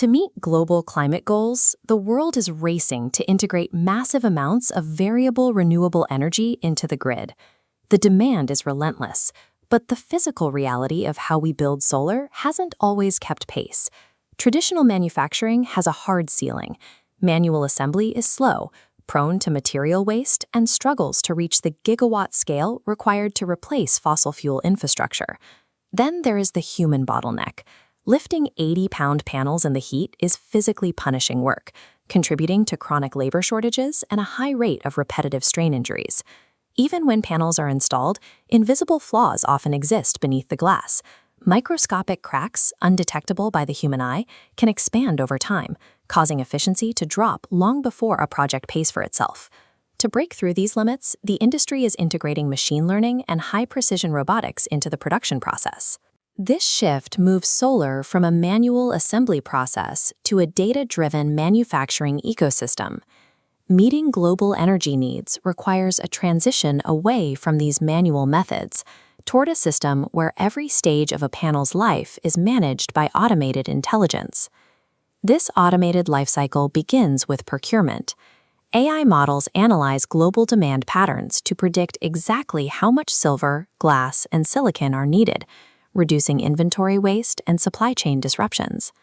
To meet global climate goals, the world is racing to integrate massive amounts of variable renewable energy into the grid. The demand is relentless, but the physical reality of how we build solar hasn't always kept pace. Traditional manufacturing has a hard ceiling. Manual assembly is slow, prone to material waste, and struggles to reach the gigawatt scale required to replace fossil fuel infrastructure. Then there is the human bottleneck. Lifting 80-pound panels in the heat is physically punishing work, contributing to chronic labor shortages and a high rate of repetitive strain injuries. Even when panels are installed, invisible flaws often exist beneath the glass. Microscopic cracks, undetectable by the human eye, can expand over time, causing efficiency to drop long before a project pays for itself. To break through these limits, the industry is integrating machine learning and high-precision robotics into the production process. This shift moves solar from a manual assembly process to a data-driven manufacturing ecosystem. Meeting global energy needs requires a transition away from these manual methods toward a system where every stage of a panel's life is managed by automated intelligence. This automated lifecycle begins with procurement. AI models analyze global demand patterns to predict exactly how much silver, glass, and silicon are needed, reducing inventory waste and supply chain disruptions.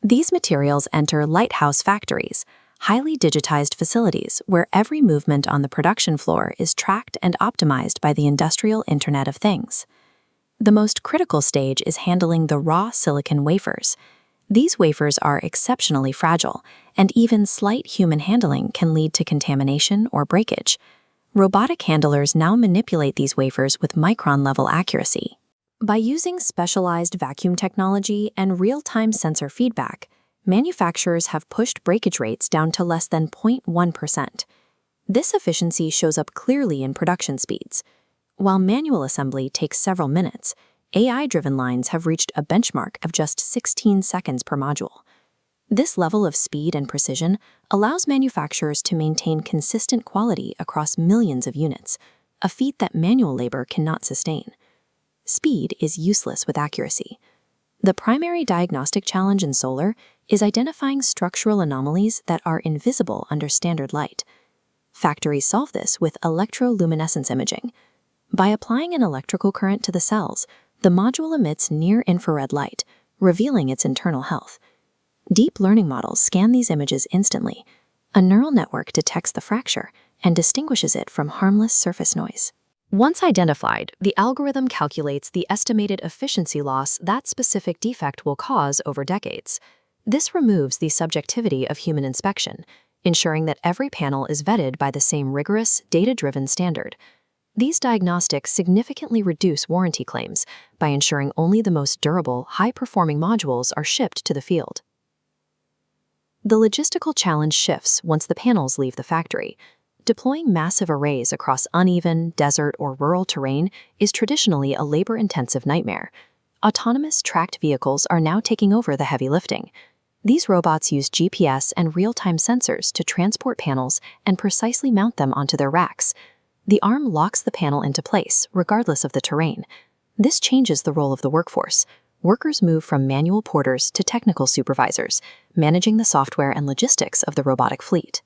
These materials enter Lighthouse Factories, highly digitized facilities where every movement on the production floor is tracked and optimized by the industrial Internet of Things. The most critical stage is handling the raw silicon wafers. These wafers are exceptionally fragile, and even slight human handling can lead to contamination or breakage. Robotic handlers now manipulate these wafers with micron-level accuracy. By using specialized vacuum technology and real-time sensor feedback, manufacturers have pushed breakage rates down to less than 0.1%. This efficiency shows up clearly in production speeds. While manual assembly takes several minutes, AI-driven lines have reached a benchmark of just 16 seconds per module. This level of speed and precision allows manufacturers to maintain consistent quality across millions of units, a feat that manual labor cannot sustain. Speed is useless with accuracy. The primary diagnostic challenge in solar is identifying structural anomalies that are invisible under standard light. Factories solve this with electroluminescence imaging. By applying an electrical current to the cells, the module emits near-infrared light, revealing its internal health. Deep learning models scan these images instantly. A neural network detects the fracture and distinguishes it from harmless surface noise. Once identified, the algorithm calculates the estimated efficiency loss that specific defect will cause over decades. This removes the subjectivity of human inspection, ensuring that every panel is vetted by the same rigorous, data-driven standard. These diagnostics significantly reduce warranty claims by ensuring only the most durable, high-performing modules are shipped to the field. The logistical challenge shifts once the panels leave the factory. Deploying massive arrays across uneven, desert, or rural terrain is traditionally a labor-intensive nightmare. Autonomous tracked vehicles are now taking over the heavy lifting. These robots use GPS and real-time sensors to transport panels and precisely mount them onto their racks. The arm locks the panel into place, regardless of the terrain. This changes the role of the workforce. Workers move from manual porters to technical supervisors, managing the software and logistics of the robotic fleet.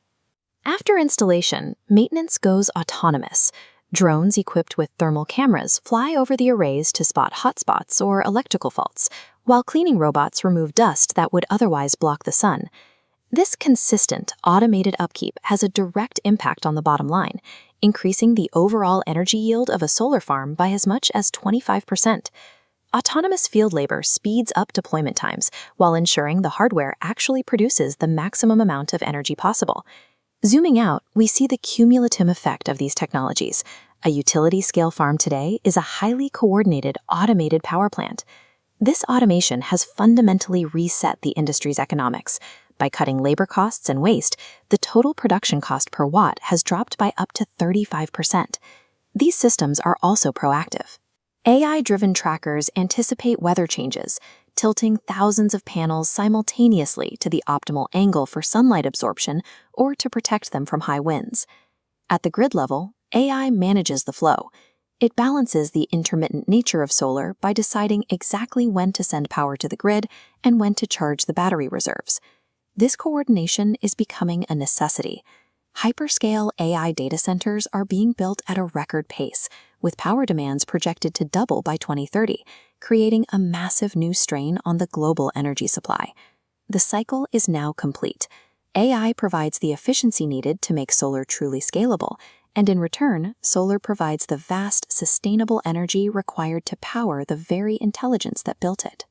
After installation, maintenance goes autonomous. Drones equipped with thermal cameras fly over the arrays to spot hotspots or electrical faults, while cleaning robots remove dust that would otherwise block the sun. This consistent, automated upkeep has a direct impact on the bottom line, increasing the overall energy yield of a solar farm by as much as 25%. Autonomous field labor speeds up deployment times while ensuring the hardware actually produces the maximum amount of energy possible. Zooming out, we see the cumulative effect of these technologies. A utility-scale farm today is a highly coordinated, automated power plant. This automation has fundamentally reset the industry's economics. By cutting labor costs and waste, the total production cost per watt has dropped by up to 35%. These systems are also proactive. AI-driven trackers anticipate weather changes, tilting thousands of panels simultaneously to the optimal angle for sunlight absorption or to protect them from high winds. At the grid level, AI manages the flow. It balances the intermittent nature of solar by deciding exactly when to send power to the grid and when to charge the battery reserves. This coordination is becoming a necessity. Hyperscale AI data centers are being built at a record pace, with power demands projected to double by 2030, creating a massive new strain on the global energy supply. The cycle is now complete. AI provides the efficiency needed to make solar truly scalable, and in return, solar provides the vast, sustainable energy required to power the very intelligence that built it.